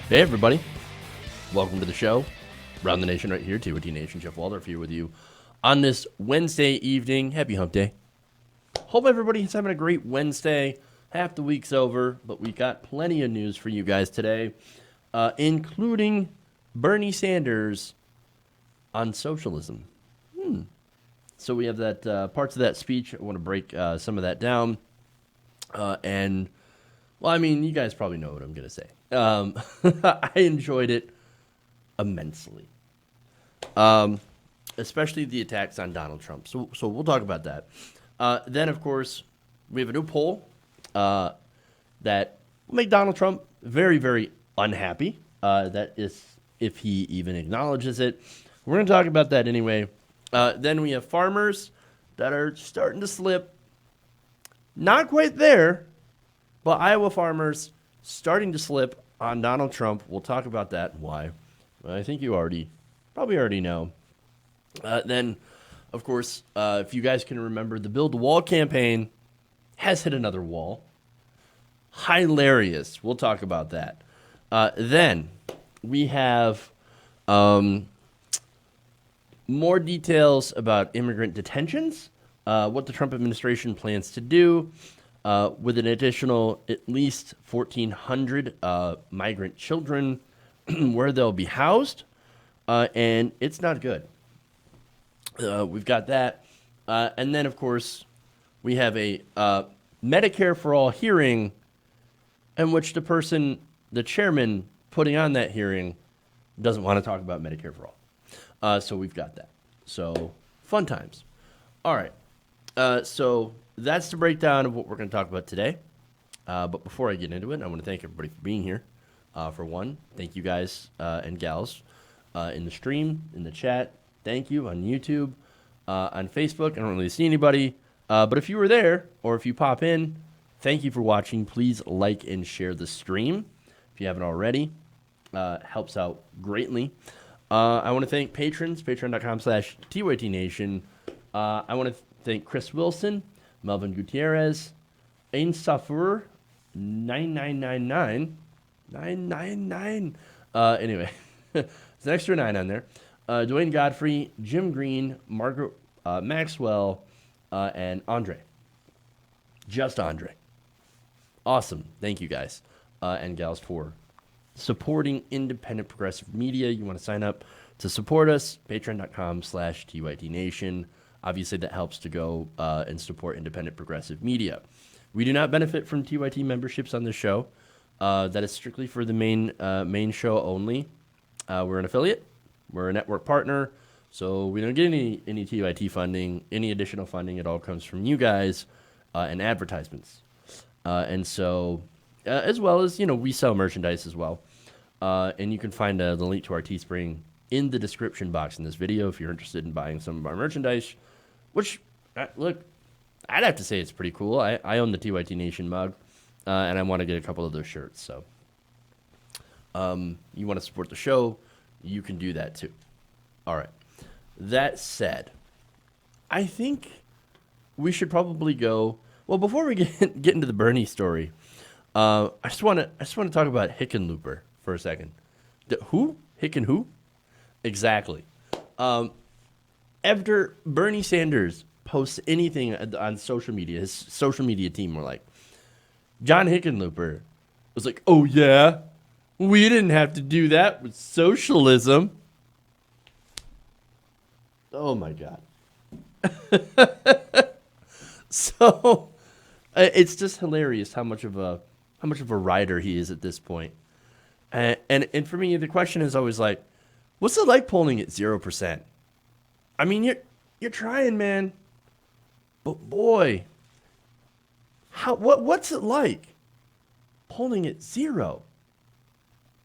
Hey, everybody. Welcome to the show. Around the Nation right here, TOT Nation. Jeff Waldorf here with you on this Wednesday evening. Happy Hump Day. Hope everybody's having a great Wednesday. Half the week's over, but we got plenty of news for you guys today, including Bernie Sanders on socialism. So we have that parts of that speech. I want to break some of that down. Well, I mean, you guys probably know what I'm going to say. I enjoyed it immensely, especially the attacks on Donald Trump. So we'll talk about that. Then, of course, we have a new poll that will make Donald Trump very, very unhappy. That is, if he even acknowledges it. We're going to talk about that anyway. Then we have farmers that are starting to slip. Not quite there, but Iowa farmers starting to slip on Donald Trump. We'll talk about that and why. I think you probably already know. Then, of course, if you guys can remember, the Build the Wall campaign has hit another wall. Hilarious. We'll talk about that. Then we have more details about immigrant detentions, what the Trump administration plans to do with an additional at least 1,400 migrant children, where they'll be housed, and it's not good. We've got that. And then, of course, we have a Medicare for All hearing in which the chairman putting on that hearing doesn't want to talk about Medicare for All. So we've got that. So fun times. All right. So that's the breakdown of what we're going to talk about today. But before I get into it, I want to thank everybody for being here. For one, thank you guys and gals in the stream, in the chat. Thank you on YouTube, on Facebook. I don't really see anybody. But if you were there or if you pop in, thank you for watching. Please like and share the stream if you haven't already. Helps out greatly. I want to thank patrons, patreon.com/TYTNation. I want to thank Chris Wilson, Melvin Gutierrez, Ain Safur, 99999. Anyway, there's an extra 9 on there. Dwayne Godfrey, Jim Green, Margaret Maxwell, and Andre. Just Andre. Awesome. Thank you guys and gals for supporting independent progressive media. You want to sign up to support us, patreon.com/TYTNation. Obviously, that helps to go and support independent progressive media. We do not benefit from TYT memberships on this show. That is strictly for the main show only. We're an affiliate. We're a network partner. So we don't get any TYT funding, any additional funding. It all comes from you guys and advertisements. And so, as well as, we sell merchandise as well. And you can find the link to our Teespring in the description box in this video if you're interested in buying some of our merchandise. Which, look, I'd have to say it's pretty cool. I own the TYT Nation mug, and I want to get a couple of those shirts. So, you want to support the show, you can do that too. All right. That said, I think we should probably go. Well, before we get into the Bernie story, I just want to talk about Hickenlooper for a second. Who? Hicken who? Exactly. After Bernie Sanders posts anything on social media, his social media team were like, John Hickenlooper was like, oh yeah, we didn't have to do that with socialism. Oh my God. So it's just hilarious how much of a writer he is at this point. And for me, the question is always like, what's it like polling at 0%? I mean, you're trying, man. But boy, what's it like polling at 0?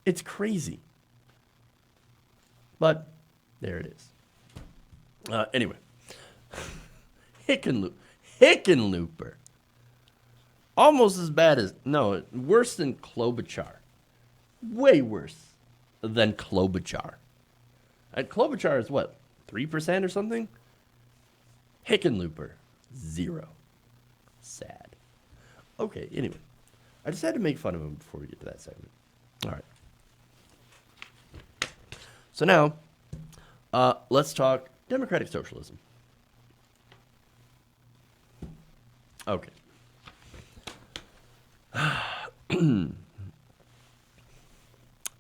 It's crazy. But there it is. Anyway, Hickenlooper. Almost as bad as, no, worse than Klobuchar. Way worse than Klobuchar. And Klobuchar is what, 3% or something? Hickenlooper, 0. Sad. Okay, anyway. I just had to make fun of him before we get to that segment. All right. So now, let's talk democratic socialism. Okay.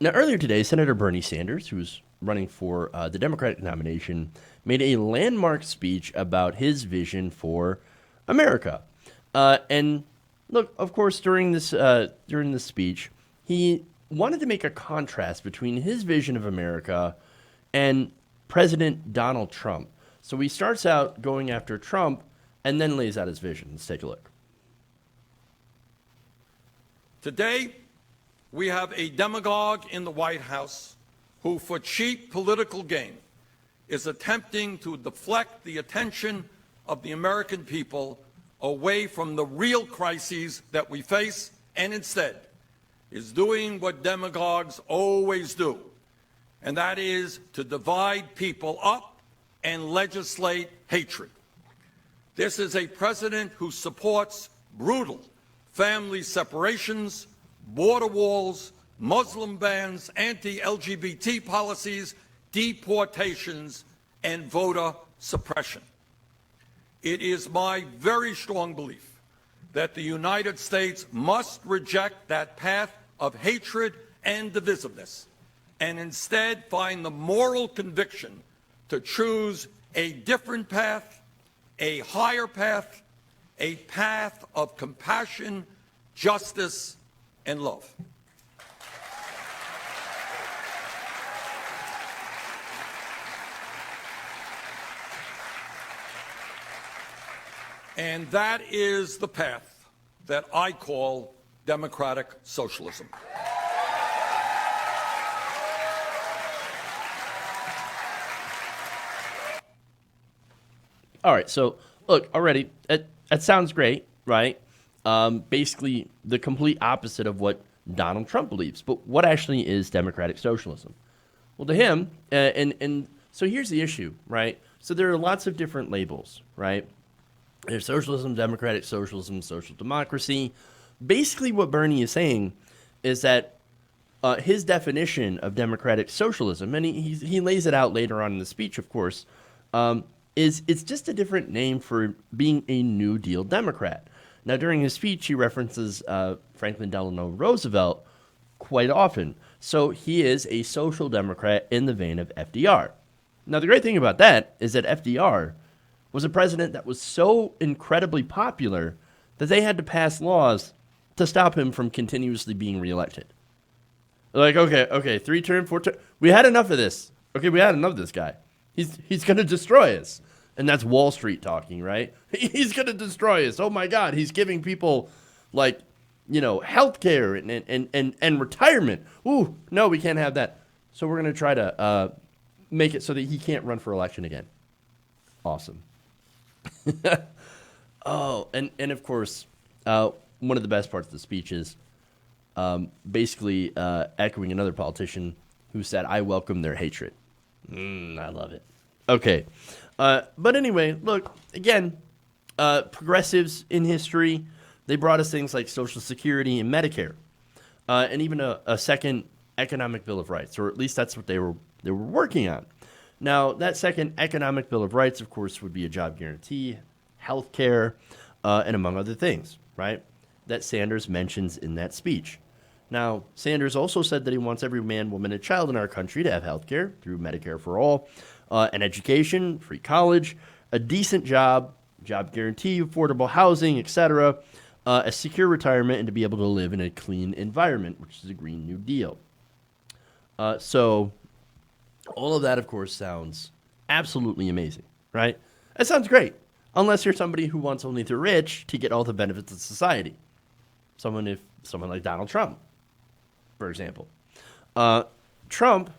Now, earlier today, Senator Bernie Sanders, who's running for the Democratic nomination, made a landmark speech about his vision for America. And look, of course, during this speech, he wanted to make a contrast between his vision of America and President Donald Trump. So he starts out going after Trump and then lays out his vision. Let's take a look. Today, we have a demagogue in the White House who, for cheap political gain, is attempting to deflect the attention of the American people away from the real crises that we face, and instead is doing what demagogues always do, and that is to divide people up and legislate hatred. This is a president who supports brutal family separations, border walls, Muslim bans, anti-LGBT policies, deportations, and voter suppression. It is my very strong belief that the United States must reject that path of hatred and divisiveness and instead find the moral conviction to choose a different path, a higher path, a path of compassion, justice, and love. And that is the path that I call democratic socialism. All right, so look, already, it sounds great, right? Basically, the complete opposite of what Donald Trump believes. But what actually is democratic socialism? Well, to him, and so here's the issue, right? So there are lots of different labels, right? There's socialism, democratic socialism, social democracy. Basically, what Bernie is saying is that his definition of democratic socialism, and he lays it out later on in the speech, of course, is it's just a different name for being a New Deal Democrat. Now, during his speech, he references Franklin Delano Roosevelt quite often. So he is a social democrat in the vein of FDR. Now, the great thing about that is that FDR was a president that was so incredibly popular that they had to pass laws to stop him from continuously being reelected. Like, okay, 3-term, 4-term. We had enough of this. Okay, we had enough of this guy. He's going to destroy us. And that's Wall Street talking, right? He's going to destroy us. Oh, my God. He's giving people, like, health care and retirement. Ooh, no, we can't have that. So we're going to try to make it so that he can't run for election again. Awesome. Oh, and of course, one of the best parts of the speech is basically echoing another politician who said, "I welcome their hatred." I love it. Okay. But anyway, look, again, progressives in history, they brought us things like Social Security and Medicare, and even a second economic Bill of Rights, or at least that's what they were working on. Now, that second economic Bill of Rights, of course, would be a job guarantee, health care, and among other things, right, that Sanders mentions in that speech. Now, Sanders also said that he wants every man, woman, and child in our country to have health care through Medicare for all, an education, free college, a decent job guarantee, affordable housing, etc., a secure retirement, and to be able to live in a clean environment, which is a Green New Deal. So all of that, of course, sounds absolutely amazing, right? That sounds great, unless you're somebody who wants only the rich to get all the benefits of society. Someone like Donald Trump, for example. Trump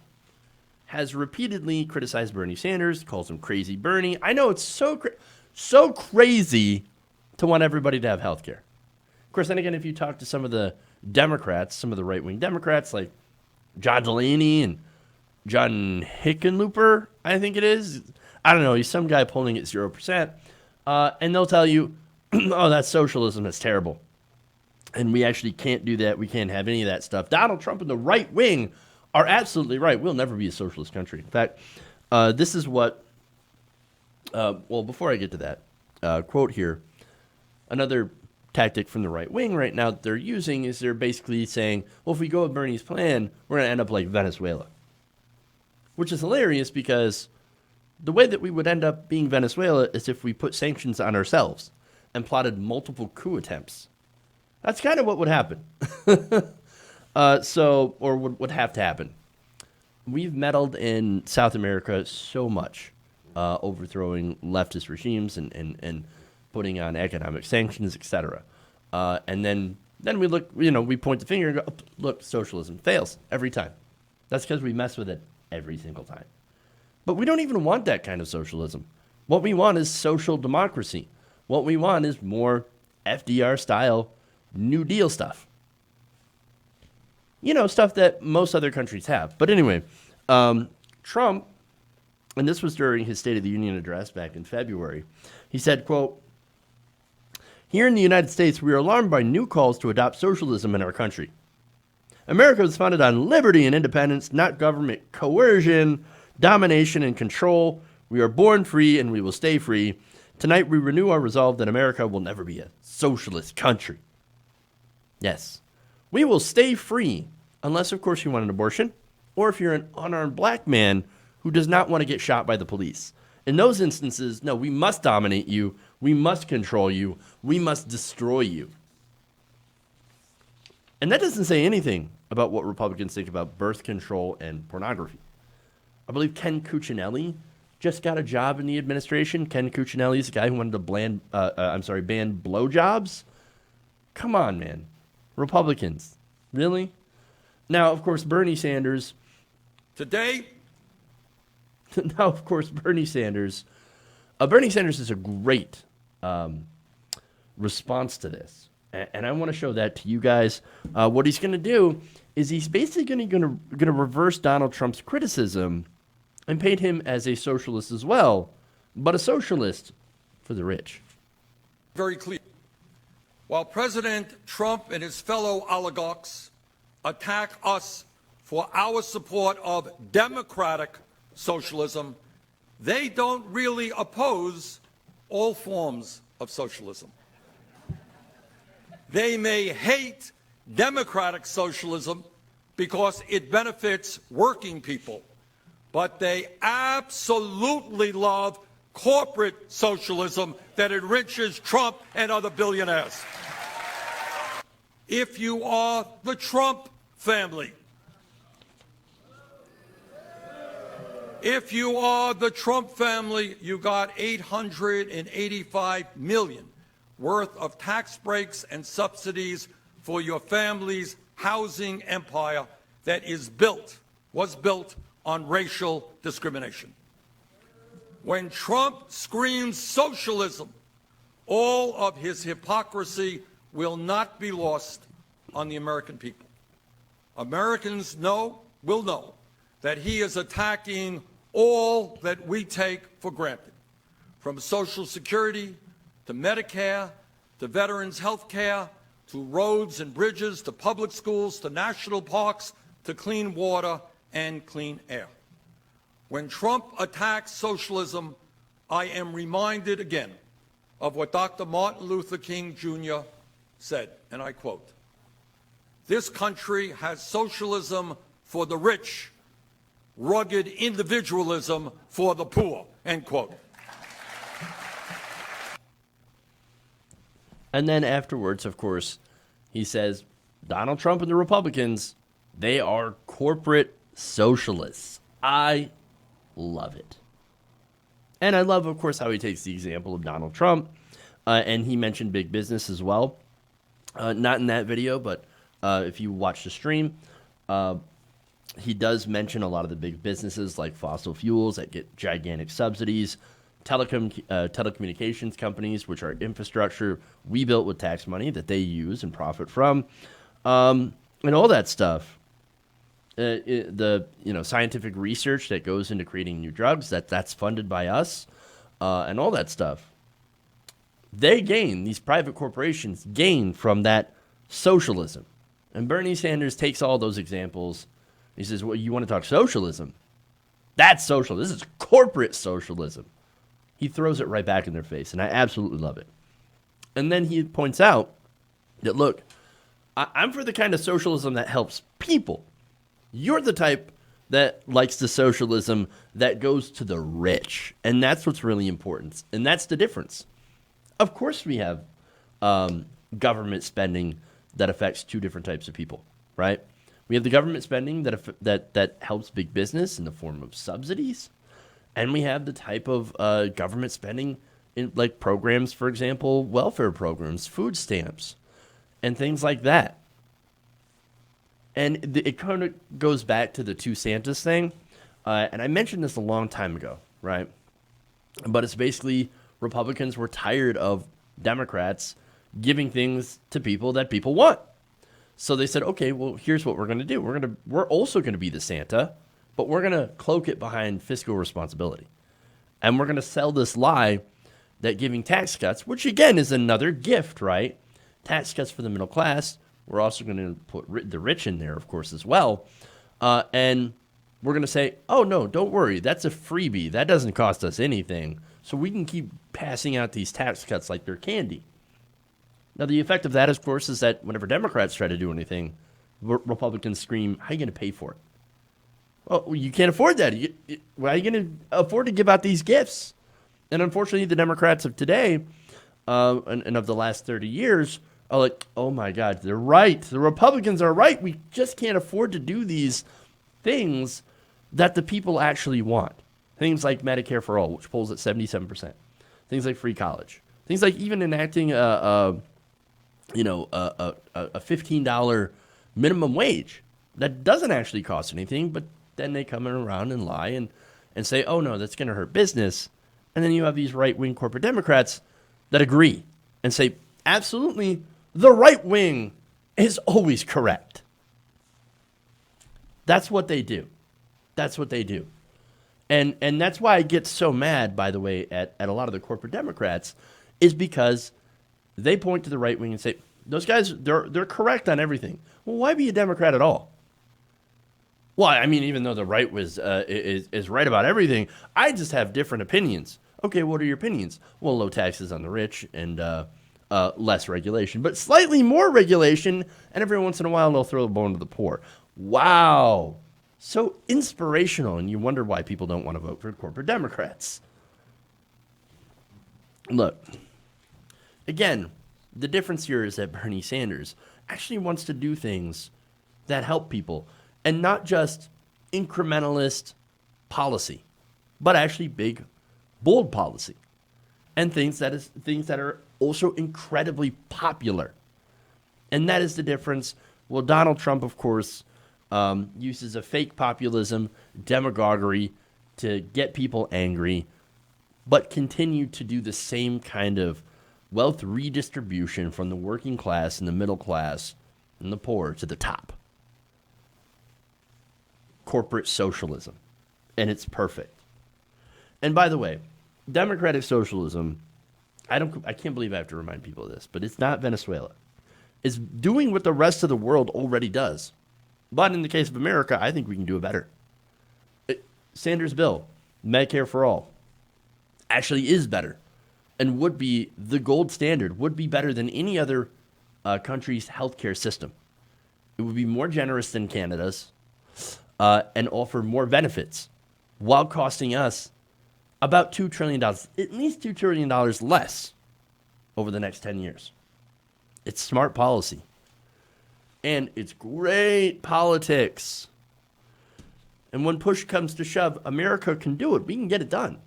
has repeatedly criticized Bernie Sanders, calls him crazy Bernie. I know it's so crazy to want everybody to have health care. Of course, then again, if you talk to some of the Democrats, some of the right-wing Democrats, like John Delaney and John Hickenlooper, I think it is. I don't know. He's some guy polling at 0%. And they'll tell you, oh, that's socialism. That's terrible. And we actually can't do that. We can't have any of that stuff. Donald Trump and the right wing are absolutely right. We'll never be a socialist country. In fact, this is what, well, before I get to that, quote here, another tactic from the right wing right now that they're using is they're basically saying, well, if we go with Bernie's plan, we're going to end up like Venezuela. Which is hilarious because the way that we would end up being Venezuela is if we put sanctions on ourselves and plotted multiple coup attempts. That's kind of what would happen. Or would have to happen. We've meddled in South America so much, overthrowing leftist regimes and putting on economic sanctions, etc. And then we look, we point the finger and go, look, socialism fails every time. That's because we mess with it every single time. But we don't even want that kind of socialism. What we want is social democracy. What we want is more FDR-style New Deal stuff. Stuff that most other countries have. But anyway, Trump, and this was during his State of the Union address back in February, he said, quote, "Here in the United States, we are alarmed by new calls to adopt socialism in our country. America was founded on liberty and independence, not government coercion, domination, and control. We are born free and we will stay free. Tonight, we renew our resolve that America will never be a socialist country." Yes, we will stay free, unless, of course, you want an abortion, or if you're an unarmed black man who does not want to get shot by the police. In those instances, no, we must dominate you, we must control you, we must destroy you. And that doesn't say anything about what Republicans think about birth control and pornography. I believe Ken Cuccinelli just got a job in the administration. Ken Cuccinelli is the guy who wanted to ban blowjobs. Come on, man. Republicans. Really? Now, of course, Bernie Sanders. Today, Bernie Sanders is a great response to this. And I want to show that to you guys. What he's going to do is he's basically going to reverse Donald Trump's criticism and paint him as a socialist as well, but a socialist for the rich. very clear. While President Trump and his fellow oligarchs attack us for our support of democratic socialism, they don't really oppose all forms of socialism. They may hate democratic socialism because it benefits working people, but they absolutely love corporate socialism that enriches Trump and other billionaires. If you are the Trump family, you got $885 million worth of tax breaks and subsidies for your family's housing empire that was built on racial discrimination. When Trump screams socialism, all of his hypocrisy will not be lost on the American people. Americans will know that he is attacking all that we take for granted, from Social Security to Medicare to veterans' health care to roads and bridges to public schools to national parks to clean water and clean air. When Trump attacks socialism, I am reminded again of what Dr. Martin Luther King Jr. said, and I quote, "This country has socialism for the rich, rugged individualism for the poor," end quote. And then afterwards, of course, he says, Donald Trump and the Republicans, they are corporate socialists. I love it. And I love, of course, how he takes the example of Donald Trump. And he mentioned big business as well. Not in that video, but if you watch the stream, he does mention a lot of the big businesses like fossil fuels that get gigantic subsidies, telecommunications companies, which are infrastructure we built with tax money that they use and profit from, and all that stuff. The scientific research that goes into creating new drugs that's funded by us, and all that stuff. These private corporations gain from that socialism. And Bernie Sanders takes all those examples, He says, well, you want to talk socialism? That's social. This is corporate socialism. He throws it right back in their face, and I absolutely love it. And then he points out that, look, I'm for the kind of socialism that helps people. You're the type that likes the socialism that goes to the rich. And that's what's really important. And that's the difference. Of course we have government spending that affects two different types of people, right? We have the government spending that helps big business in the form of subsidies. And we have the type of government spending in like programs, for example, welfare programs, food stamps, and things like that. And it kind of goes back to the two Santas thing. And I mentioned this a long time ago, right? But it's basically Republicans were tired of Democrats giving things to people that people want. So they said, okay, well, here's what we're going to do. We're also going to be the Santa, but we're going to cloak it behind fiscal responsibility. And we're going to sell this lie that giving tax cuts, which again is another gift, right? Tax cuts for the middle class. We're also going to put the rich in there, of course, as well. And we're going to say, oh, no, don't worry. That's a freebie. That doesn't cost us anything. So we can keep passing out these tax cuts like they're candy. Now, the effect of that, of course, is that whenever Democrats try to do anything, Republicans scream, how are you going to pay for it? Well, you can't afford that. How are you going to afford to give out these gifts? And unfortunately, the Democrats of today and of the last 30 years are like, oh, my God, they're right. The Republicans are right. We just can't afford to do these things that the people actually want. Things like Medicare for All, which polls at 77%. Things like free college. Things like even enacting a $15 minimum wage that doesn't actually cost anything, but then they come around and lie and say, oh, no, that's going to hurt business. And then you have these right-wing corporate Democrats that agree and say, absolutely, the right wing is always correct. That's what they do. That's what they do. And that's why I get so mad, by the way, at a lot of the corporate Democrats, is because they point to the right wing and say, those guys, they're correct on everything. Well, why be a Democrat at all? Well, I mean, even though the right is right about everything, I just have different opinions. Okay, what are your opinions? Well, low taxes on the rich and less regulation, but slightly more regulation, and every once in a while they'll throw a bone to the poor. Wow. So inspirational, and you wonder why people don't want to vote for corporate Democrats. Look, again, the difference here is that Bernie Sanders actually wants to do things that help people, and not just incrementalist policy, but actually big, bold policy, and things that are also incredibly popular. And that is the difference. Well, Donald Trump, of course, uses a fake populism, demagoguery to get people angry, but continue to do the same kind of wealth redistribution from the working class and the middle class and the poor to the top. Corporate socialism. And it's perfect. And by the way, democratic socialism, I can't believe I have to remind people of this, but it's not Venezuela. It's doing what the rest of the world already does. But in the case of America, I think we can do it better. Sanders' bill, Medicare for All, actually is better and would be the gold standard, would be better than any other country's healthcare system. It would be more generous than Canada's and offer more benefits while costing us about $2 trillion, at least $2 trillion less over the next 10 years. It's smart policy. And it's great politics. And when push comes to shove, America can do it. We can get it done.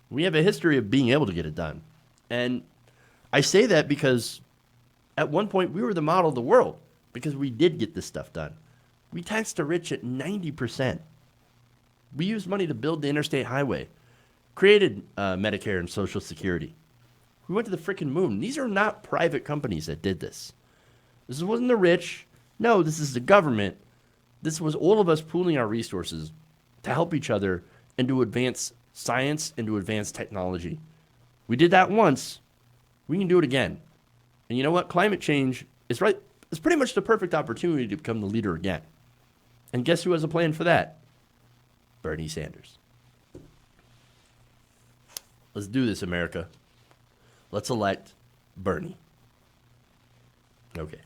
We have a history of being able to get it done. And I say that because at one point we were the model of the world because we did get this stuff done. We taxed the rich at 90%. We used money to build the interstate highway, created Medicare and Social Security. We went to the freaking moon. These are not private companies that did this. This wasn't the rich. No, this is the government. This was all of us pooling our resources to help each other and to advance science and to advance technology. We did that once. We can do it again. And you know what? Climate change is right. It's pretty much the perfect opportunity to become the leader again. And guess who has a plan for that? Bernie Sanders. Let's do this, America. Let's elect Bernie. Okay.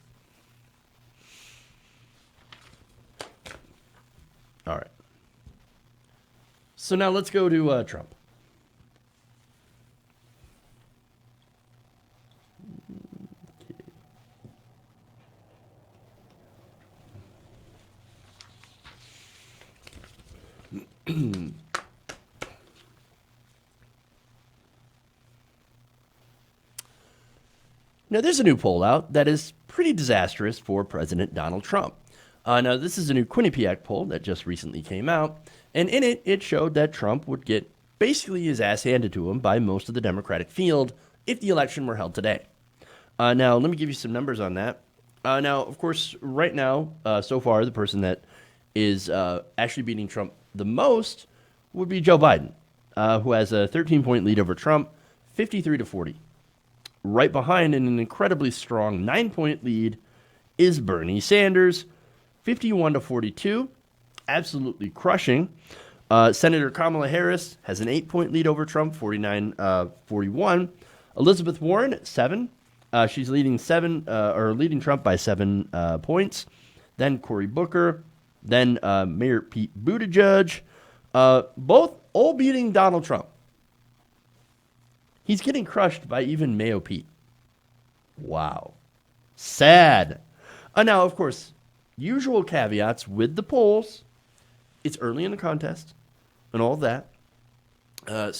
All right. So now let's go to Trump. Now, there's a new poll out that is pretty disastrous for President Donald Trump. Now, this is a new Quinnipiac poll that just recently came out, and in it, it showed that Trump would get basically his ass handed to him by most of the Democratic field if the election were held today. Now, let me give you some numbers on that. Now, of course, right now, so far, the person that is actually beating Trump the most would be Joe Biden, who has a 13-point lead over Trump, 53-40. Right behind, in an incredibly strong 9-point lead, is Bernie Sanders, 51-42, absolutely crushing. Senator Kamala Harris has an 8-point lead over Trump, 49-41. Elizabeth Warren at 7. She's leading Trump by 7 points. Then Cory Booker. Then Mayor Pete Buttigieg. Both all beating Donald Trump. He's getting crushed by even Mayo Pete. Wow. Sad. Now, of course, usual caveats with the polls. It's early in the contest and all that. And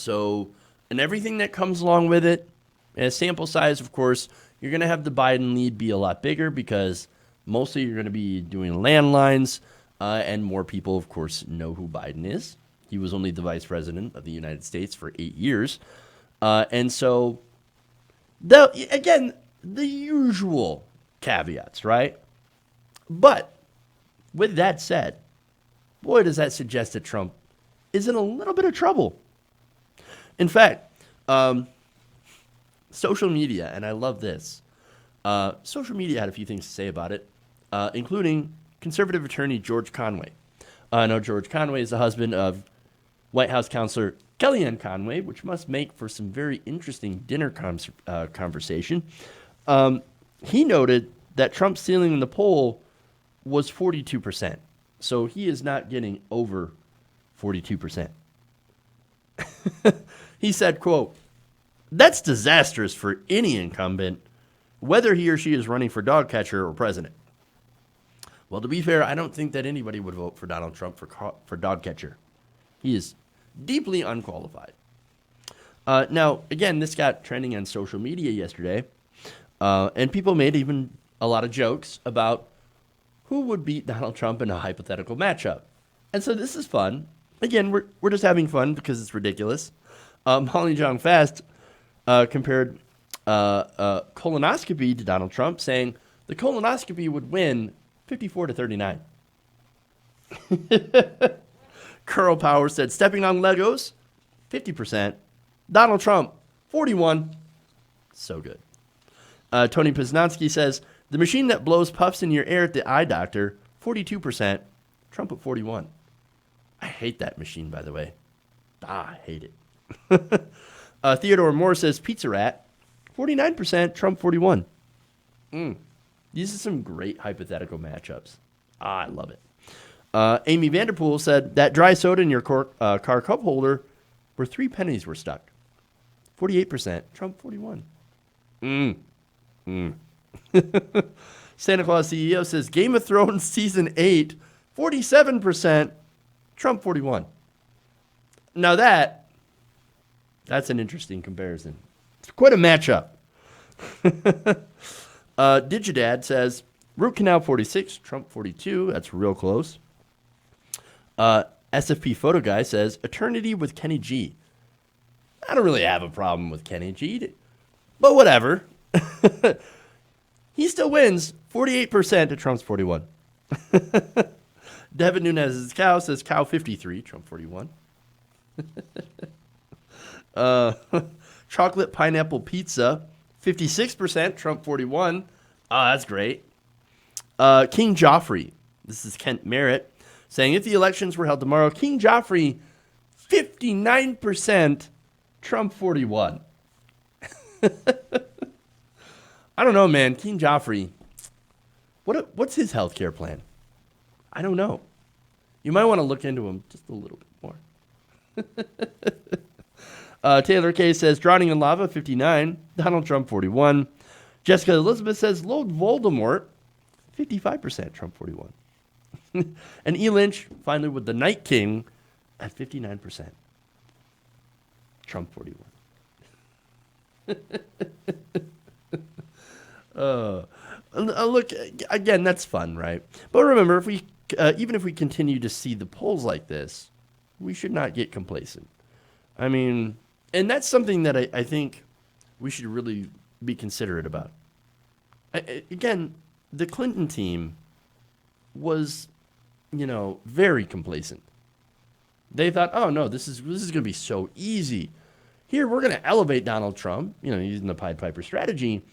everything that comes along with it. And sample size, of course, you're going to have the Biden lead be a lot bigger because mostly you're going to be doing landlines. And more people, of course, know who Biden is. He was only the vice president of the United States for 8 years. And so, again, the usual caveats, right? But with that said, boy, does that suggest that Trump is in a little bit of trouble. In fact, social media, and I love this, social media had a few things to say about it, including conservative attorney George Conway. Now, George Conway is the husband of White House counselor Kellyanne Conway, which must make for some very interesting dinner conversation. He noted that Trump's ceiling in the poll was 42%. So he is not getting over 42%. He said, quote, "That's disastrous for any incumbent, whether he or she is running for dog catcher or president." Well, to be fair, I don't think that anybody would vote for Donald Trump for dog catcher. He is deeply unqualified. Now, again, this got trending on social media yesterday, and people made even a lot of jokes about who would beat Donald Trump in a hypothetical matchup. And so this is fun. Again, we're just having fun because it's ridiculous. Molly Jong Fast compared colonoscopy to Donald Trump, saying the colonoscopy would win 54-39. Curl Power said stepping on Legos, 50%. Donald Trump, 41. So good. Tony Poznanski says the machine that blows puffs in your ear at the eye doctor, 42%. Trump at 41. I hate that machine, by the way. I hate it. Theodore Moore says Pizza Rat, 49%. Trump, 41. These are some great hypothetical matchups. I love it. Amy Vanderpool said that dry soda in your car cup holder where 3 pennies were stuck. 48%. Trump, 41. Santa Claus CEO says Game of Thrones Season 8, 47%. Trump, 41. Now that's an interesting comparison. It's quite a matchup. Digidad says Root Canal 46, Trump 42. That's real close. SFP Photo Guy says Eternity with Kenny G. I don't really have a problem with Kenny G, but whatever. He still wins 48% to Trump's 41. Devin Nunez's cow says cow 53, Trump 41. Chocolate pineapple pizza 56%, Trump 41. Oh, that's great. King Joffrey, this is Kent Merritt, saying if the elections were held tomorrow, King Joffrey, 59%, Trump 41. I don't know, man. King Joffrey, what's his health care plan? I don't know. You might want to look into him just a little bit more. Taylor K says, Drowning in Lava, 59. Donald Trump, 41. Jessica Elizabeth says, Lord Voldemort, 55%, Trump, 41. And E. Lynch, finally, with the Night King, at 59%. Trump, 41. Look, again, that's fun, right? But remember, if we even if we continue to see the polls like this, we should not get complacent. I mean, and that's something that I think we should really be considerate about. Again, the Clinton team was, very complacent. They thought, oh no, this is going to be so easy. Here, we're going to elevate Donald Trump, using the Pied Piper strategy,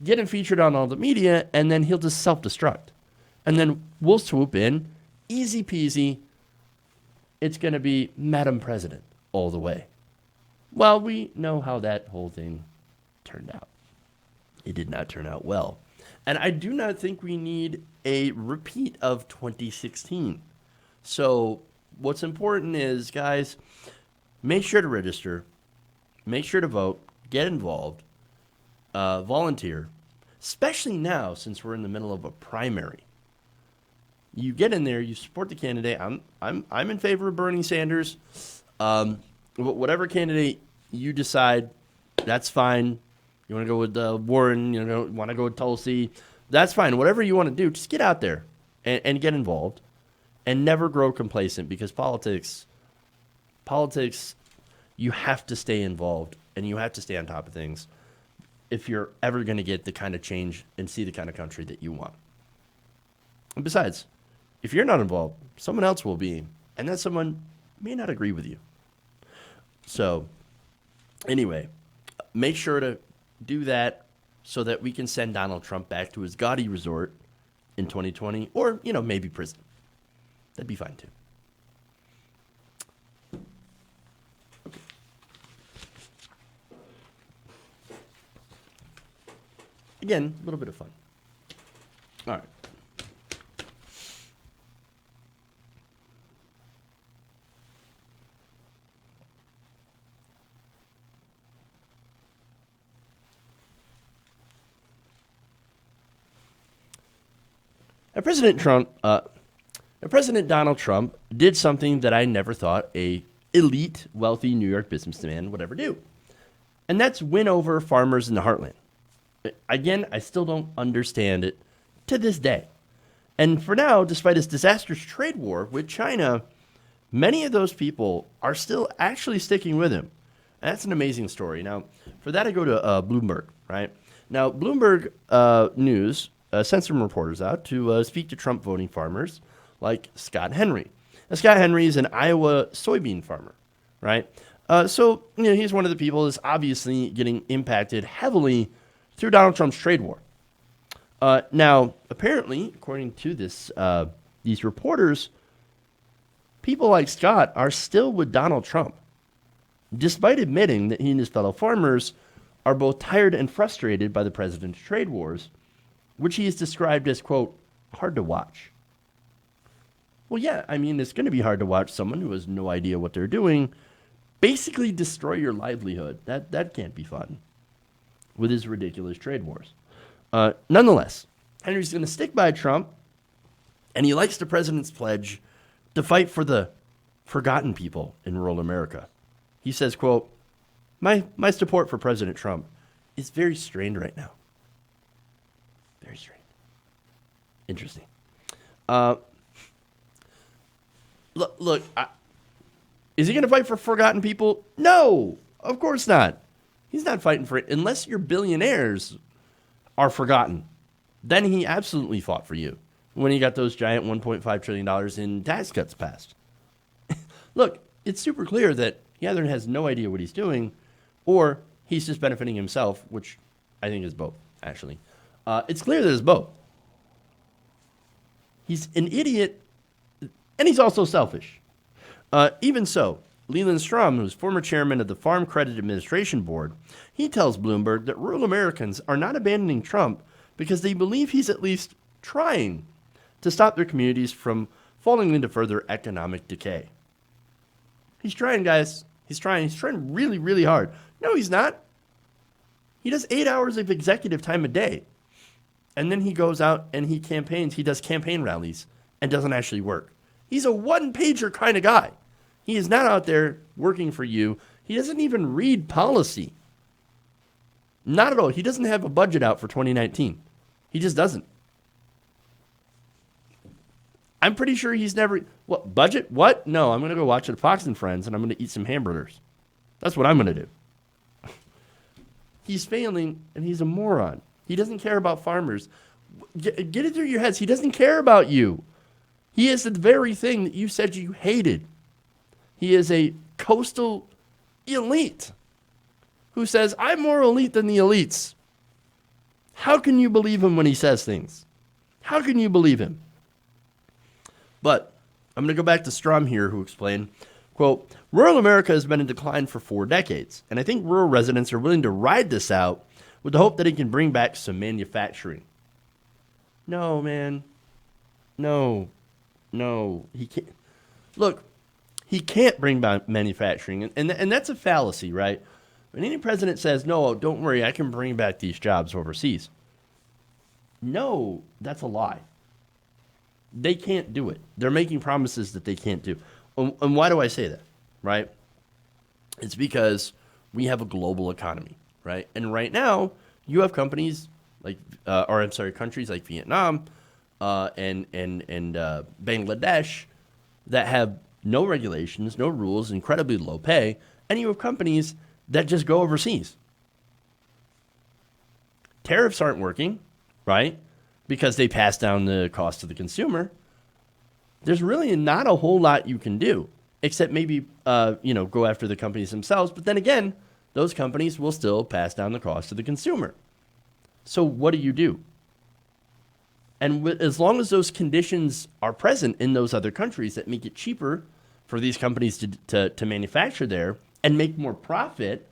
get him featured on all the media, and then he'll just self-destruct. And then we'll swoop in, easy peasy. It's going to be Madam President all the way. Well, we know how that whole thing turned out. It did not turn out well. And I do not think we need a repeat of 2016. So what's important is, guys, make sure to register, make sure to vote, get involved, volunteer, especially now since we're in the middle of a primary. You get in there, you support the candidate. I'm in favor of Bernie Sanders. Whatever candidate you decide, that's fine. You want to go with Warren, want to go with Tulsi, that's fine. Whatever you want to do, just get out there and get involved and never grow complacent, because politics, you have to stay involved and you have to stay on top of things if you're ever going to get the kind of change and see the kind of country that you want. And besides, if you're not involved, someone else will be, and that someone may not agree with you. So, anyway, make sure to do that so that we can send Donald Trump back to his gaudy resort in 2020, or, maybe prison. That'd be fine, too. Okay. Again, a little bit of fun. All right. President Donald Trump did something that I never thought a elite, wealthy New York businessman would ever do, and that's win over farmers in the heartland. Again, I still don't understand it to this day. And for now, despite his disastrous trade war with China, many of those people are still actually sticking with him. And that's an amazing story. Now, for that, I go to Bloomberg, right? Now, Bloomberg News sent some reporters out to speak to Trump voting farmers like Scott Henry. Now, Scott Henry is an Iowa soybean farmer, right? So he's one of the people that's obviously getting impacted heavily through Donald Trump's trade war. Now, apparently, according to these reporters, people like Scott are still with Donald Trump, despite admitting that he and his fellow farmers are both tired and frustrated by the president's trade wars, which he has described as, quote, hard to watch. Well, yeah, I mean, it's going to be hard to watch someone who has no idea what they're doing basically destroy your livelihood. That can't be fun with his ridiculous trade wars. Nonetheless, Henry's going to stick by Trump, and he likes the president's pledge to fight for the forgotten people in rural America. He says, quote, my support for President Trump is very strained right now. Very strained. Interesting. Look, is he going to fight for forgotten people? No, of course not. He's not fighting for it unless your billionaires are forgotten. Then he absolutely fought for you when he got those giant $1.5 trillion in tax cuts passed. Look, it's super clear that he either has no idea what he's doing or he's just benefiting himself, which I think is both, actually. It's clear that it's both. He's an idiot And he's also selfish. Even so, Leland Strum, who's former chairman of the Farm Credit Administration Board, he tells Bloomberg that rural Americans are not abandoning Trump because they believe he's at least trying to stop their communities from falling into further economic decay. He's trying, guys. He's trying. He's trying really, really hard. No, he's not. He does 8 hours of executive time a day. And then he goes out and he campaigns. He does campaign rallies and doesn't actually work. He's a one-pager kind of guy. He is not out there working for you. He doesn't even read policy. Not at all. He doesn't have a budget out for 2019. He just doesn't. I'm pretty sure he's never... What, budget? What? No, I'm going to go watch it Fox and Friends, and I'm going to eat some hamburgers. That's what I'm going to do. He's failing, and he's a moron. He doesn't care about farmers. Get it through your heads. He doesn't care about you. He is the very thing that you said you hated. He is a coastal elite who says, I'm more elite than the elites. How can you believe him when he says things? How can you believe him? But I'm going to go back to Strum here, who explained, quote, rural America has been in decline for 4 decades, and I think rural residents are willing to ride this out with the hope that it can bring back some manufacturing. No, man. No. He can't. Look, he can't bring back manufacturing, and that's a fallacy, right? When any president says, no, don't worry, I can bring back these jobs overseas. No, that's a lie. They can't do it. They're making promises that they can't do. And why do I say that, right? It's because we have a global economy, right? And right now, you have companies like, countries like Vietnam and Bangladesh that have no regulations, no rules, incredibly low pay, and you have companies that just go overseas. Tariffs aren't working, right? Because they pass down the cost to the consumer. There's really not a whole lot you can do, except maybe go after the companies themselves. But then again, those companies will still pass down the cost to the consumer. So what do? And as long as those conditions are present in those other countries that make it cheaper for these companies to manufacture there and make more profit,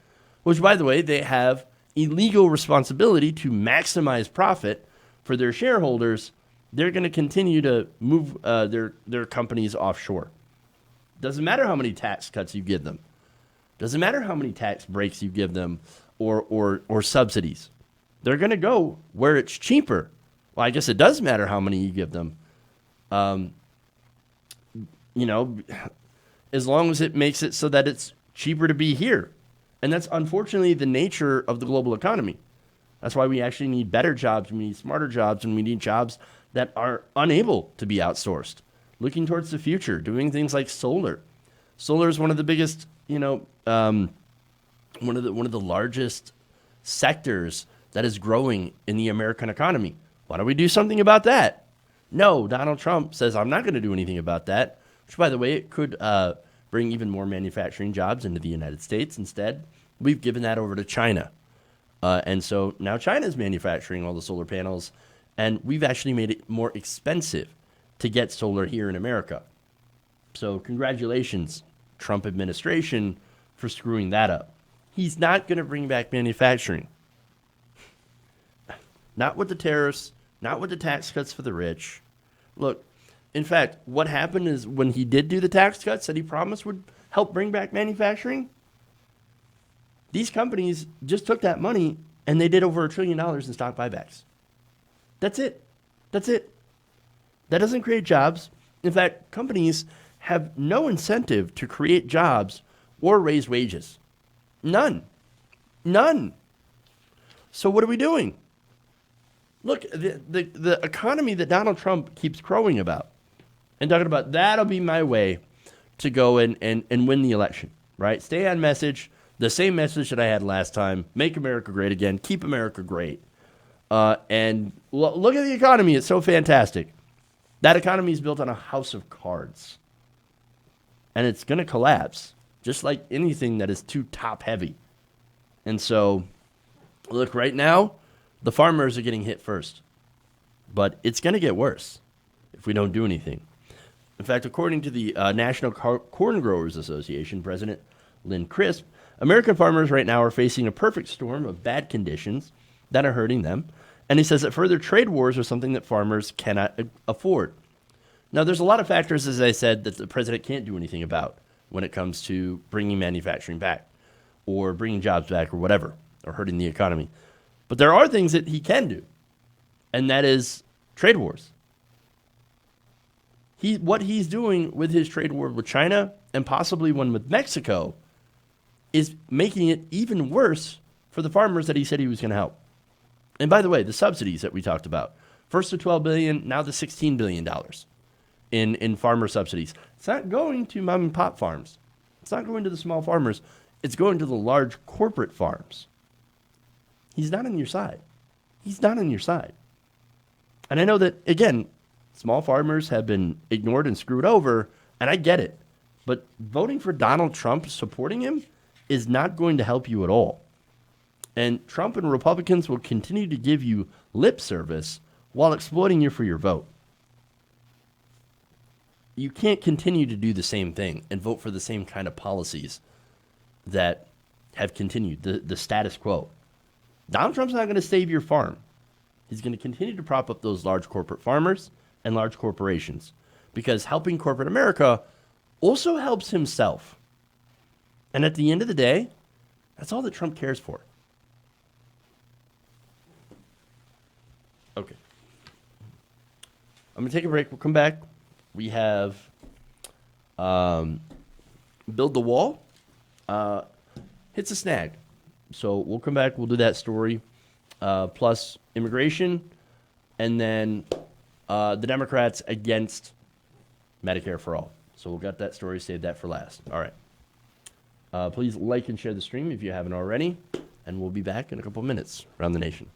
which, by the way, they have illegal responsibility to maximize profit for their shareholders, they're going to continue to move their companies offshore. Doesn't matter how many tax cuts you give them. Doesn't matter how many tax breaks you give them or subsidies. They're going to go where it's cheaper. Well, I guess it does matter how many you give them. As long as it makes it so that it's cheaper to be here. And that's unfortunately the nature of the global economy. That's why we actually need better jobs, we need smarter jobs, and we need jobs that are unable to be outsourced. Looking towards the future, doing things like solar. Solar is one of the biggest, one of the largest sectors that is growing in the American economy. Why don't we do something about that? No, Donald Trump says, I'm not going to do anything about that, which, by the way, it could bring even more manufacturing jobs into the United States. Instead, we've given that over to China. And so now China's manufacturing all the solar panels, and we've actually made it more expensive to get solar here in America. So congratulations, Trump administration, for screwing that up. He's not going to bring back manufacturing. Not with the tariffs, not with the tax cuts for the rich. Look, in fact, what happened is when he did do the tax cuts that he promised would help bring back manufacturing, these companies just took that money and they did over $1 trillion in stock buybacks. That's it. That doesn't create jobs. In fact, companies have no incentive to create jobs or raise wages. None. So what are we doing? Look, the economy that Donald Trump keeps crowing about and talking about, that'll be my way to go and win the election, right? Stay on message, the same message that I had last time, make America great again, keep America great. And look at the economy, it's so fantastic. That economy is built on a house of cards. And it's going to collapse, just like anything that is too top heavy. And so, look, right now, the farmers are getting hit first. But it's going to get worse if we don't do anything. In fact, according to the National Corn Growers Association President Lynn Crisp, American farmers right now are facing a perfect storm of bad conditions that are hurting them. And he says that further trade wars are something that farmers cannot afford. Now, there's a lot of factors, as I said, that the president can't do anything about when it comes to bringing manufacturing back or bringing jobs back or whatever, or hurting the economy. But there are things that he can do, and that is trade wars. What he's doing with his trade war with China and possibly one with Mexico is making it even worse for the farmers that he said he was going to help. And by the way, the subsidies that we talked about, first the $12 billion, now the $16 billion in farmer subsidies. It's not going to mom and pop farms. It's not going to the small farmers. It's going to the large corporate farms. He's not on your side. He's not on your side. And I know that, again, small farmers have been ignored and screwed over, and I get it. But voting for Donald Trump, supporting him, is not going to help you at all. And Trump and Republicans will continue to give you lip service while exploiting you for your vote. You can't continue to do the same thing and vote for the same kind of policies that have continued, the status quo. Donald Trump's not going to save your farm. He's going to continue to prop up those large corporate farmers and large corporations, because helping corporate America also helps himself. And at the end of the day, that's all that Trump cares for. Okay. I'm going to take a break. We'll come back. We have Build the Wall. Hits a snag. So we'll come back. We'll do that story. Plus immigration. And then the Democrats against Medicare for all. So we'll get that story, save that for last. All right. Please like and share the stream if you haven't already. And we'll be back in a couple minutes around the nation.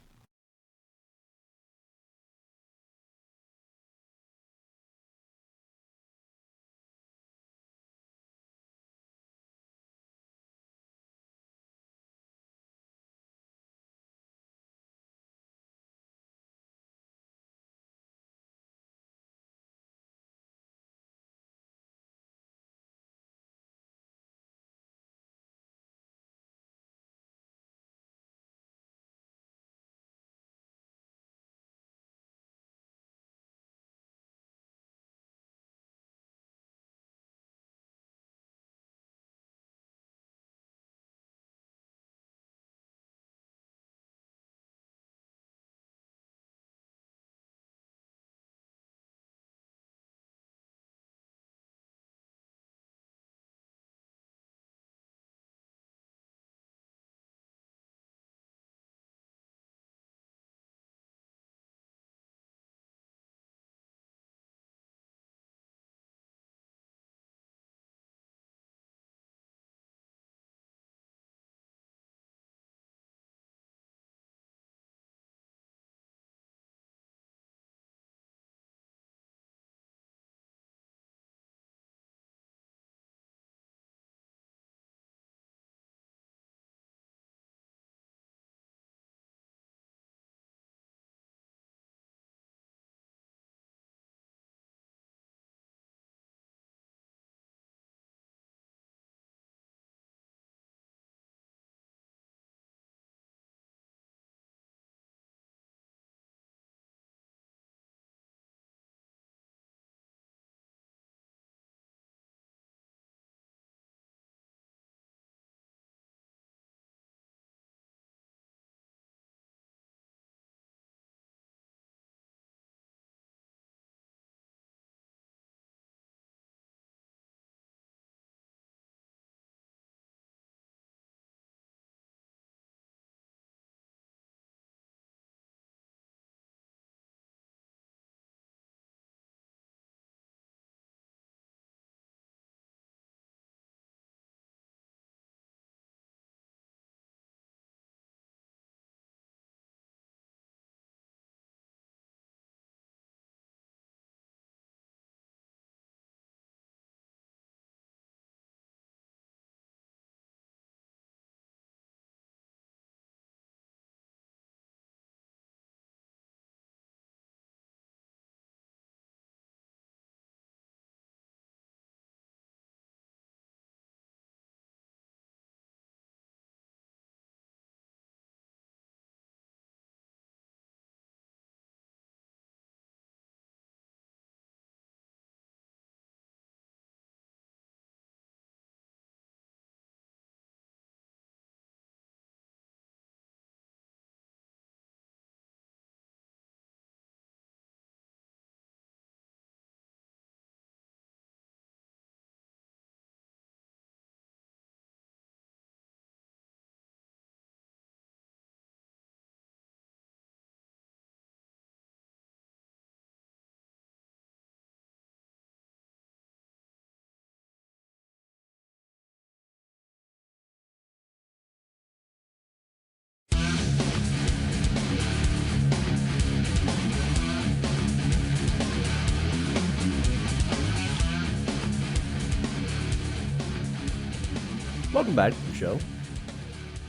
Welcome back to the show.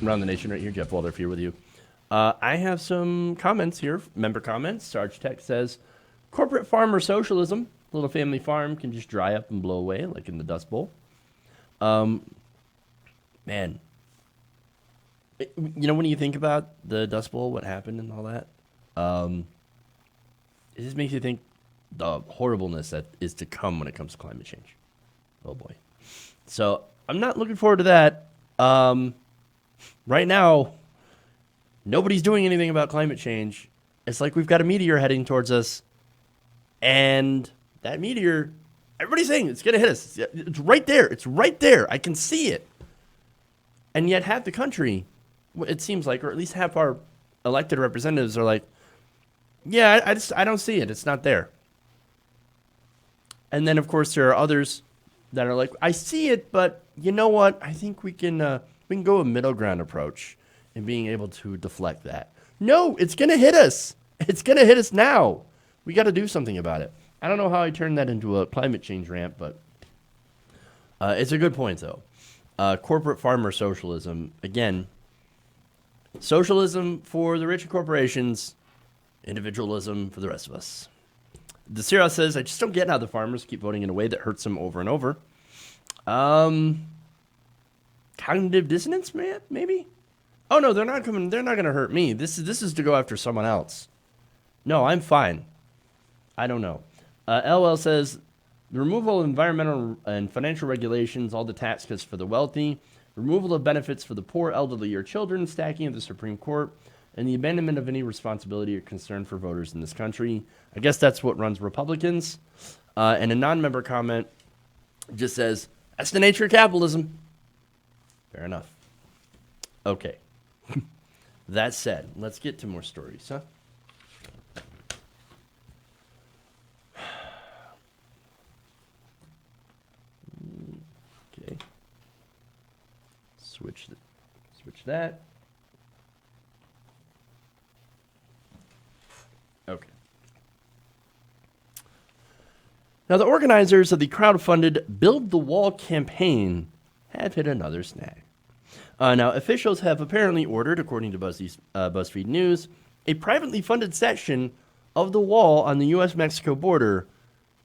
Around the Nation right here. Jeff Waldorf here with you. I have some comments here, member comments. Sarge Tech says, corporate farmer socialism, little family farm can just dry up and blow away like in the Dust Bowl. Man, you know, when you think about the Dust Bowl, what happened and all that, it just makes you think the horribleness that is to come when it comes to climate change. Oh boy. So I'm not looking forward to that. Right now, nobody's doing anything about climate change. It's like we've got a meteor heading towards us, and that meteor, everybody's saying it's going to hit us. It's right there. It's right there. I can see it. And yet half the country, it seems like, or at least half our elected representatives are like, yeah, I don't see it. It's not there. And then, of course, there are others that are like, I see it, but you know what? I think we can go a middle ground approach in being able to deflect that. No, it's going to hit us. It's going to hit us now. We got to do something about it. I don't know how I turned that into a climate change rant, but it's a good point, though. Corporate farmer socialism. Again, socialism for the rich corporations, individualism for the rest of us. The Serial says, I just don't get how the farmers keep voting in a way that hurts them over and over. Cognitive dissonance, maybe? Oh, no, they're not coming. They're not going to hurt me. This is to go after someone else. No, I'm fine. I don't know. LL says, the removal of environmental and financial regulations, all the tax cuts for the wealthy, removal of benefits for the poor, elderly, or children, stacking of the Supreme Court, and the abandonment of any responsibility or concern for voters in this country. I guess that's what runs Republicans. And a non-member comment just says, that's the nature of capitalism. Fair enough. Okay. That said, let's get to more stories, huh? Okay. Switch that. Okay. Now, the organizers of the crowd-funded Build the Wall campaign have hit another snag. Now, officials have apparently ordered, according to BuzzFeed News, a privately funded section of the wall on the U.S.-Mexico border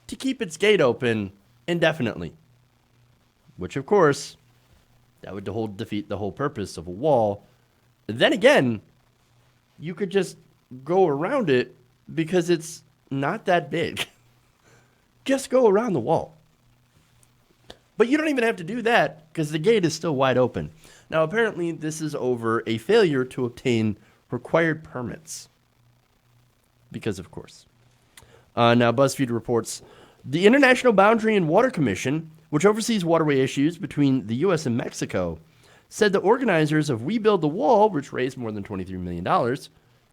to keep its gate open indefinitely. Which, of course, that would defeat the whole purpose of a wall. Then again, you could just go around it because it's not that big. Just go around the wall. But you don't even have to do that because the gate is still wide open. Now, apparently, this is over a failure to obtain required permits. Because, of course. Now, BuzzFeed reports, the International Boundary and Water Commission, which oversees waterway issues between the U.S. and Mexico, said the organizers of We Build the Wall, which raised more than $23 million,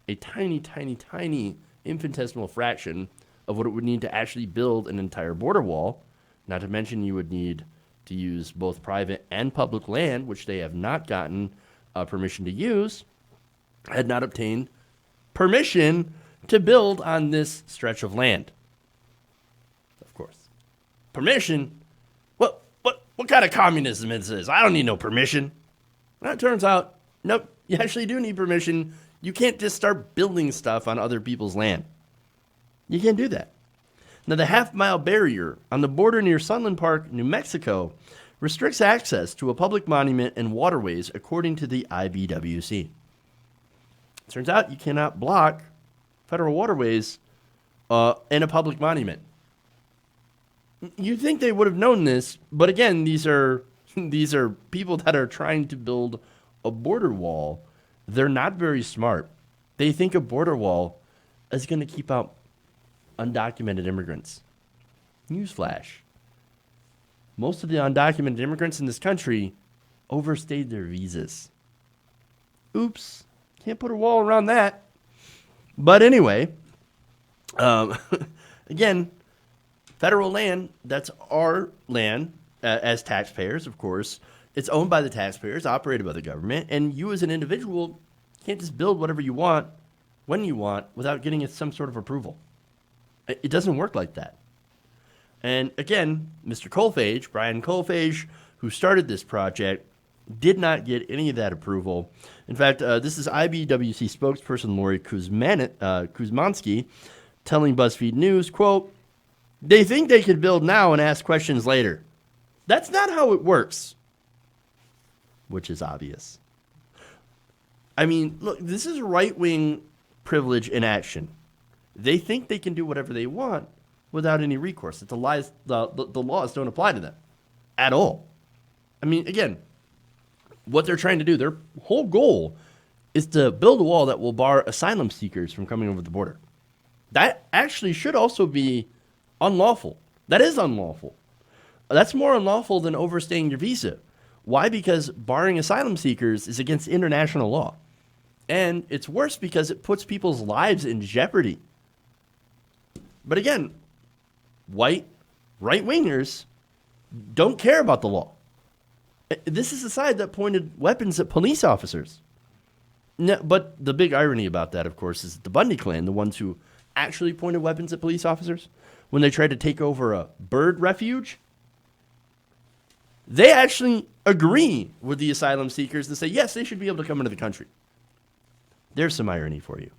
a tiny, tiny, tiny infinitesimal fraction of what it would need to actually build an entire border wall, not to mention you would need to use both private and public land, which they have not gotten permission to use, had not obtained permission to build on this stretch of land. Of course. Permission? What kind of communism is this? I don't need no permission. Well, it turns out, nope, you actually do need permission. You can't just start building stuff on other people's land. You can't do that. Now, the half-mile barrier on the border near Sunland Park, New Mexico, restricts access to a public monument and waterways, according to the IBWC. Turns out you cannot block federal waterways in a public monument. You'd think they would have known this, but again, these are people that are trying to build a border wall. They're not very smart. They think a border wall is going to keep out undocumented immigrants. Newsflash. Most of the undocumented immigrants in this country overstayed their visas. Oops. Can't put a wall around that. But anyway, again, federal land, that's our land as taxpayers, of course. It's owned by the taxpayers, operated by the government, and you as an individual can't just build whatever you want, when you want, without getting some sort of approval. It doesn't work like that. And again, Mr. Colfage, Brian Colfage, who started this project, did not get any of that approval. In fact, this is IBWC spokesperson Lori Kuzmansky telling BuzzFeed News, quote, "They think they could build now and ask questions later. That's not how it works," which is obvious. I mean, look, this is right-wing privilege in action. They think they can do whatever they want without any recourse. That the laws don't apply to them at all. I mean, again, what they're trying to do, their whole goal is to build a wall that will bar asylum seekers from coming over the border. That actually should also be unlawful. That is unlawful. That's more unlawful than overstaying your visa. Why? Because barring asylum seekers is against international law. And it's worse because it puts people's lives in jeopardy. But again, white right-wingers don't care about the law. This is the side that pointed weapons at police officers. No, but the big irony about that, of course, is the Bundy clan, the ones who actually pointed weapons at police officers when they tried to take over a bird refuge. They actually agree with the asylum seekers to say, yes, they should be able to come into the country. There's some irony for you.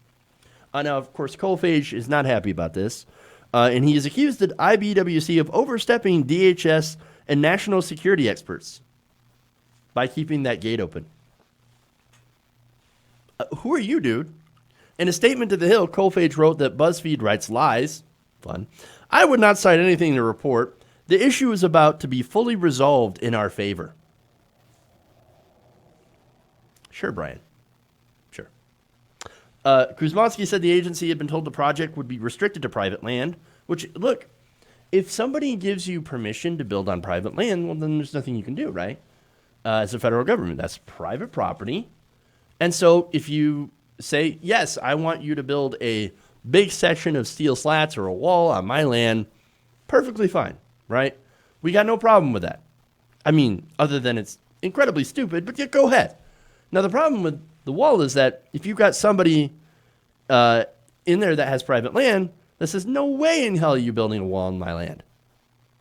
Now, of course, Kolfage is not happy about this, and he has accused the IBWC of overstepping DHS and national security experts by keeping that gate open. Who are you, dude? In a statement to The Hill, Kolfage wrote that BuzzFeed writes lies. Fun. "I would not cite anything in the report. The issue is about to be fully resolved in our favor." Sure, Brian. Sure. Kuzmansky said the agency had been told the project would be restricted to private land, which, look, if somebody gives you permission to build on private land, well, then there's nothing you can do, right? As a federal government, that's private property. And so if you say, yes, I want you to build a big section of steel slats or a wall on my land, perfectly fine, right? We got no problem with that. I mean, other than it's incredibly stupid, but yeah, go ahead. Now, the problem with the wall is that if you've got somebody in there that has private land that says, no way in hell are you building a wall on my land,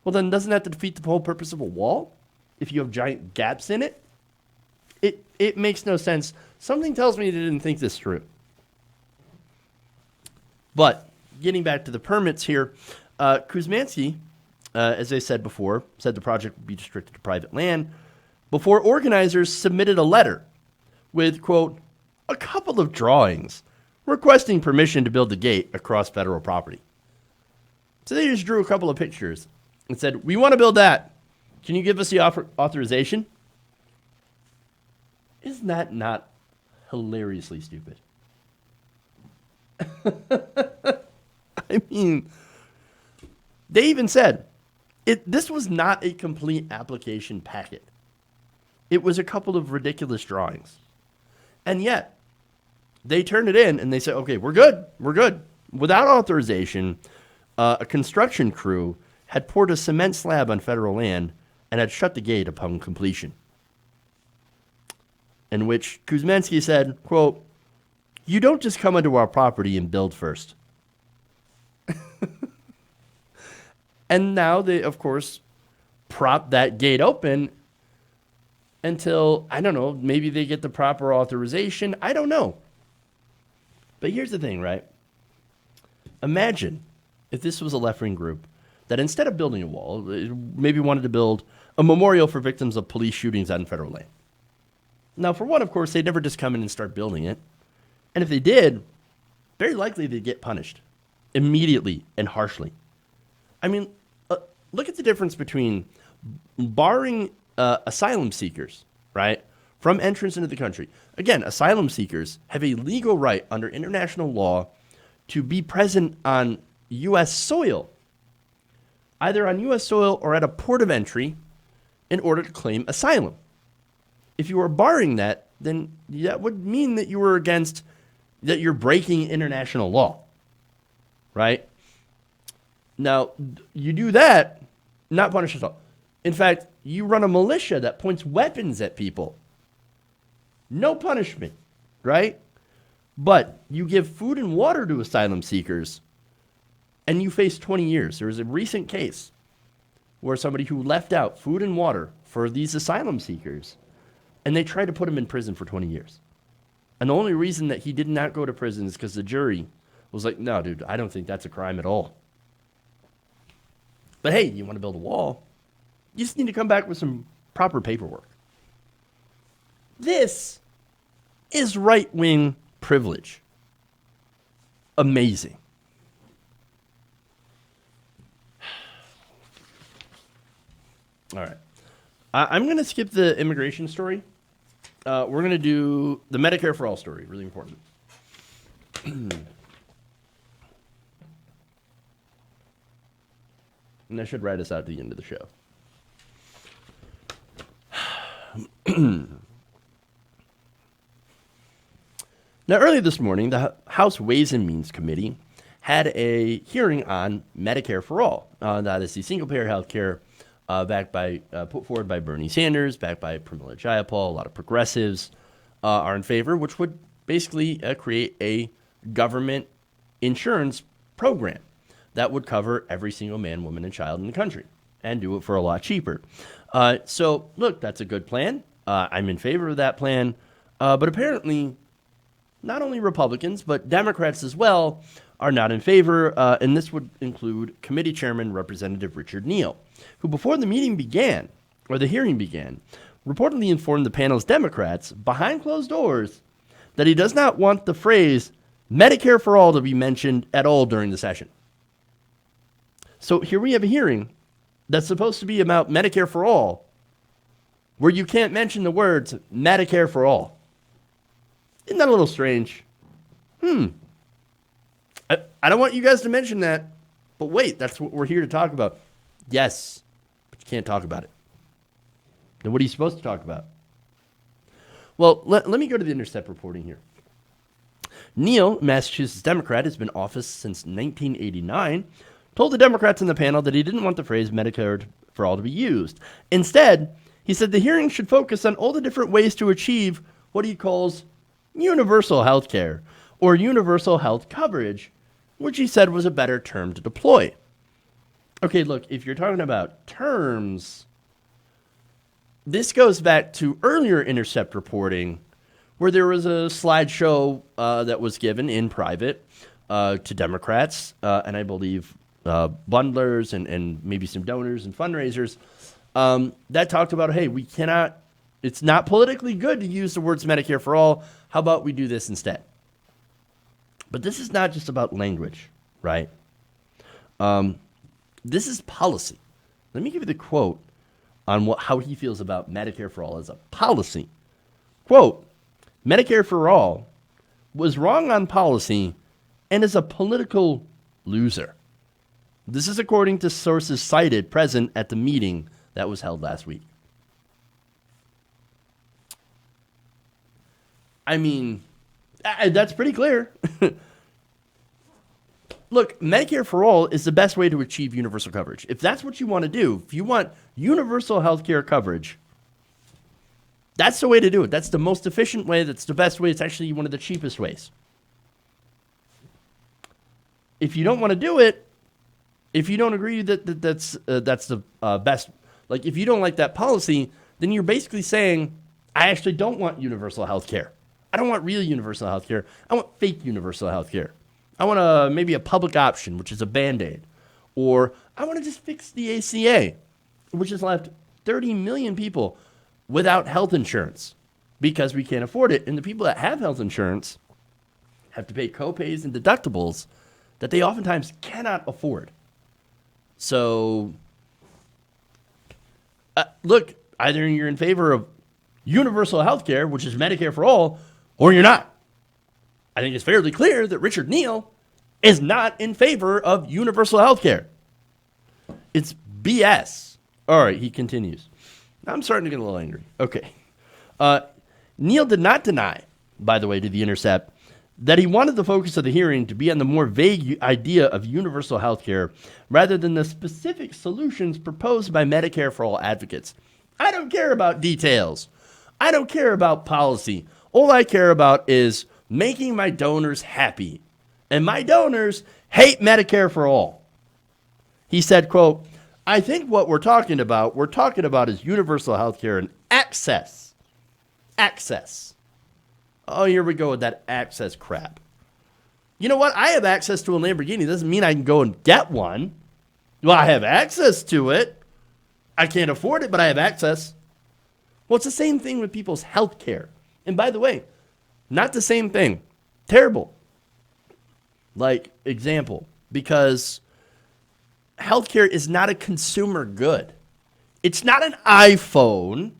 well, then doesn't that defeat the whole purpose of a wall? If you have giant gaps in it? It makes no sense. Something tells me they didn't think this through. But getting back to the permits here, Kuzmansky, as I said before, said the project would be restricted to private land before organizers submitted a letter with, quote, a couple of drawings requesting permission to build the gate across federal property. So they just drew a couple of pictures and said, we want to build that. Can you give us the authorization? Isn't that not hilariously stupid? I mean, they even said this was not a complete application packet. It was a couple of ridiculous drawings. And yet, they turned it in and they said, okay, we're good. We're good. Without authorization, a construction crew had poured a cement slab on federal land and had shut the gate upon completion. In which Kuzmansky said, quote, you don't just come onto our property and build first. And now they, of course, prop that gate open until, I don't know, maybe they get the proper authorization. I don't know. But here's the thing, right? Imagine if this was a left-wing group that instead of building a wall, maybe wanted to build a memorial for victims of police shootings on federal land. Now, for one, of course, they'd never just come in and start building it. And if they did, very likely they'd get punished immediately and harshly. I mean, look at the difference between barring asylum seekers, right, from entrance into the country. Again, asylum seekers have a legal right under international law to be present on U.S. soil, either on U.S. soil or at a port of entry in order to claim asylum. If you are barring that, then that would mean that you were against, that you're breaking international law, right? Now, you do that, not punish at all. In fact, you run a militia that points weapons at people. No punishment, right? But you give food and water to asylum seekers, and you face 20 years. There was a recent case where somebody who left out food and water for these asylum seekers And they tried to put him in prison for 20 years. And the only reason that he did not go to prison is because the jury was like, no, dude, I don't think that's a crime at all. But hey, you want to build a wall? You just need to come back with some proper paperwork. This is right-wing privilege. Amazing. All right. I'm going to skip the immigration story. We're going to do the Medicare for All story. Really important. And I should write us out at the end of the show. Now, early this morning, the House Ways and Means Committee had a hearing on Medicare for All. That is the single-payer health care put forward by Bernie Sanders, backed by Pramila Jayapal. A lot of progressives are in favor, which would basically create a government insurance program that would cover every single man, woman, and child in the country and do it for a lot cheaper. So, look, that's a good plan. I'm in favor of that plan. But apparently, not only Republicans, but Democrats as well are not in favor. And this would include Committee Chairman Representative Richard Neal, who before the hearing began, reportedly informed the panel's Democrats behind closed doors that he does not want the phrase Medicare for All to be mentioned at all during the session. So here we have a hearing that's supposed to be about Medicare for All, where you can't mention the words Medicare for All. Isn't that a little strange? I don't want you guys to mention that, but wait, that's what we're here to talk about. Yes, but you can't talk about it. Then what are you supposed to talk about? Well, let me go to the Intercept reporting here. Neal, Massachusetts Democrat, has been in office since 1989, told the Democrats in the panel that he didn't want the phrase Medicare for All to be used. Instead, he said the hearing should focus on all the different ways to achieve what he calls universal health care, or universal health coverage, which he said was a better term to deploy. Okay, look, if you're talking about terms, this goes back to earlier Intercept reporting where there was a slideshow that was given in private to Democrats, and I believe bundlers and maybe some donors and fundraisers that talked about, hey, it's not politically good to use the words Medicare for All. How about we do this instead? But this is not just about language, right? This is policy. Let me give you the quote on how he feels about Medicare for All as a policy. Quote, Medicare for All was wrong on policy and is a political loser. This is according to sources cited present at the meeting that was held last week. I mean, that's pretty clear. Look, Medicare for All is the best way to achieve universal coverage. If that's what you want to do, if you want universal health care coverage, that's the way to do it. That's the most efficient way. That's the best way. It's actually one of the cheapest ways. If you don't want to do it, if you don't agree that's the best, like if you don't like that policy, then you're basically saying, I actually don't want universal health care. I don't want real universal health care. I want fake universal health care. I want maybe a public option, which is a Band-Aid. Or I want to just fix the ACA, which has left 30 million people without health insurance because we can't afford it. And the people that have health insurance have to pay copays and deductibles that they oftentimes cannot afford. So, look, either you're in favor of universal health care, which is Medicare for All, or you're not. I think it's fairly clear that Richard Neal is not in favor of universal health care. It's BS. All right, he continues. I'm starting to get a little angry. Okay. Neal did not deny, by the way, to The Intercept, that he wanted the focus of the hearing to be on the more vague idea of universal health care rather than the specific solutions proposed by Medicare for All advocates. I don't care about details. I don't care about policy. All I care about is making my donors happy. And my donors hate Medicare for All. He said, quote, I think what we're talking about is universal health care and access. Access. Oh, here we go with that access crap. You know what? I have access to a Lamborghini. Doesn't mean I can go and get one. Well, I have access to it. I can't afford it, but I have access. Well, it's the same thing with people's health care. And by the way, not the same thing. Terrible. Like, example, because healthcare is not a consumer good. It's not an iPhone.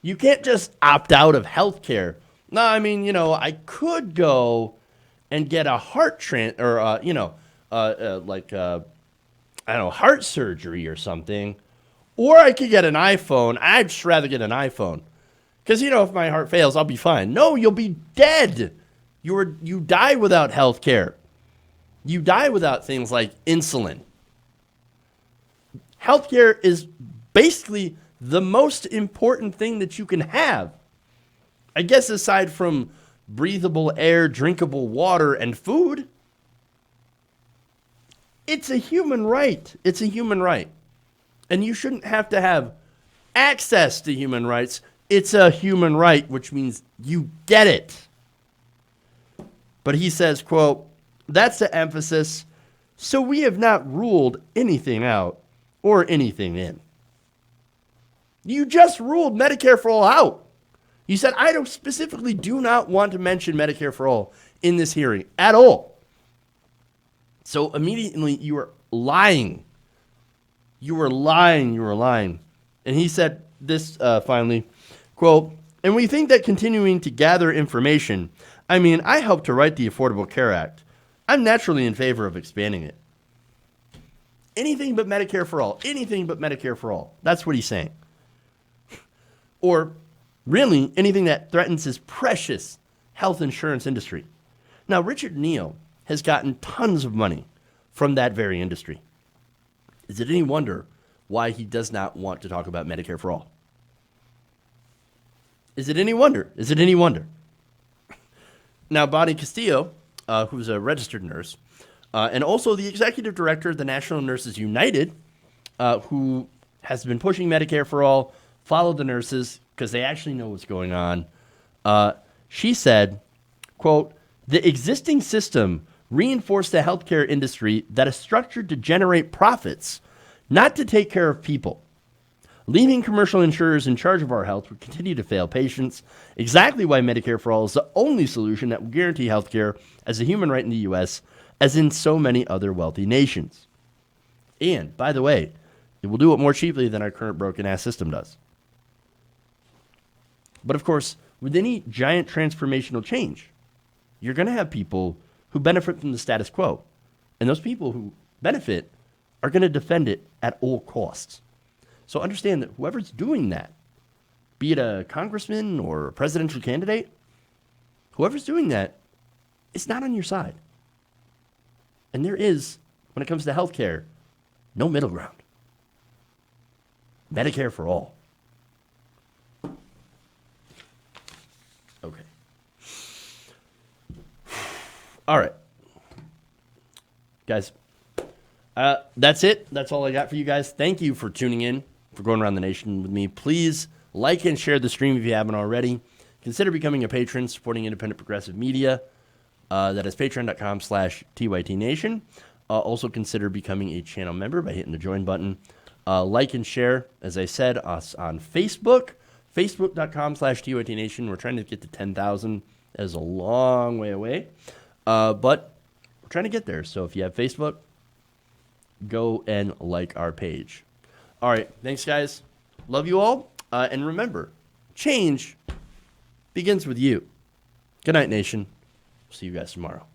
You can't just opt out of healthcare. No, I mean, I could go and get a heart heart surgery or something. Or I could get an iPhone. I'd just rather get an iPhone. Because, if my heart fails, I'll be fine. No, you'll be dead. You die without health care. You die without things like insulin. Healthcare is basically the most important thing that you can have. I guess aside from breathable air, drinkable water, and food, it's a human right. It's a human right. And you shouldn't have to have access to human rights. It's a human right, which means you get it. But he says, quote, "That's the emphasis. So we have not ruled anything out or anything in." You just ruled Medicare for All out. You said, I specifically do not want to mention Medicare for All in this hearing at all. So immediately you are lying. You were lying. You were lying. And he said this finally, quote, "And we think that continuing to gather information, I helped to write the Affordable Care Act. I'm naturally in favor of expanding it." Anything but Medicare for all. Anything but Medicare for all. That's what he's saying. Or really anything that threatens his precious health insurance industry. Now, Richard Neal has gotten tons of money from that very industry. Is it any wonder why he does not want to talk about Medicare for all? Is it any wonder? Is it any wonder? Now, Bonnie Castillo, who's a registered nurse, and also the executive director of the National Nurses United, who has been pushing Medicare for all, follow the nurses because they actually know what's going on. She said, quote, "The existing system reinforced the healthcare industry that is structured to generate profits, not to take care of people. Leaving commercial insurers in charge of our health would continue to fail patients. Exactly why Medicare for All is the only solution that will guarantee healthcare as a human right in the U.S., as in so many other wealthy nations. And, by the way, it will do it more cheaply than our current broken-ass system does." But, of course, with any giant transformational change, you're going to have people who benefit from the status quo. And those people who benefit are going to defend it at all costs. So understand that whoever's doing that, be it a congressman or a presidential candidate, whoever's doing that, it's not on your side. And there is, when it comes to healthcare, no middle ground. Medicare for all. Okay. All right. Guys, that's it. That's all I got for you guys. Thank you for tuning in, for going around the nation with me. Please like and share the stream if you haven't already. Consider becoming a patron, supporting independent progressive media. That is patreon.com/TYTNation. Also consider becoming a channel member by hitting the join button. Like and share, as I said, us on Facebook, facebook.com/TYTNation. We're trying to get to 10,000. That is a long way away. But we're trying to get there. So if you have Facebook, go and like our page. All right. Thanks, guys. Love you all. And remember, change begins with you. Good night, nation. See you guys tomorrow.